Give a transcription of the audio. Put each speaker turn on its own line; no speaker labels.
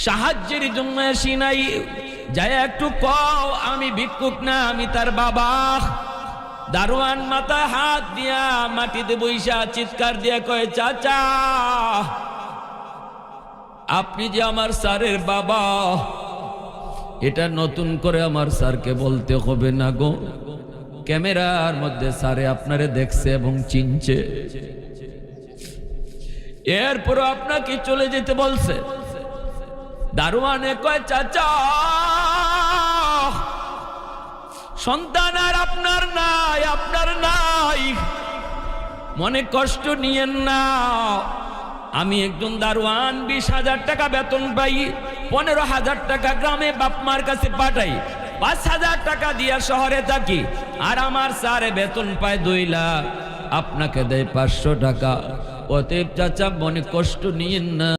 সাহায্যের জন্য আসি নাই, যায় একটু কও আমি ভিক্ষুক না, আমি তার বাবা। দারোয়ান মাথায় হাত দিয়া মাটিতে বইসা চিৎকার দিয়া কয়, চাচা আপনি যে আমার স্যারের বাবা, এটা নতুন করে আমার স্যারকে বলতে হবে না গো। ক্যামেরার মধ্যে স্যারে আপনারে দেখছে এবং চিনছে, এরপরও আপনাকে চলে যেতে বলছে। দারোয়ানে কয়, চাচা সন্তান আর আপনার নাই, আপনার নাই, মনে কষ্ট নিয়েন না। আমি একজন দারোয়ান, 20,000 টাকা বেতন পাই, 15,000 টাকা গ্রামে বাপ মার কাছে পাঠাই, 5,000 টাকা দিয়া শহরে থাকি, আর আমার স্যারে বেতন পায় 2 লাখ, আপনাকে দেয় 500 টাকা। অতএব চাচা মনে কষ্ট নিয়েন না।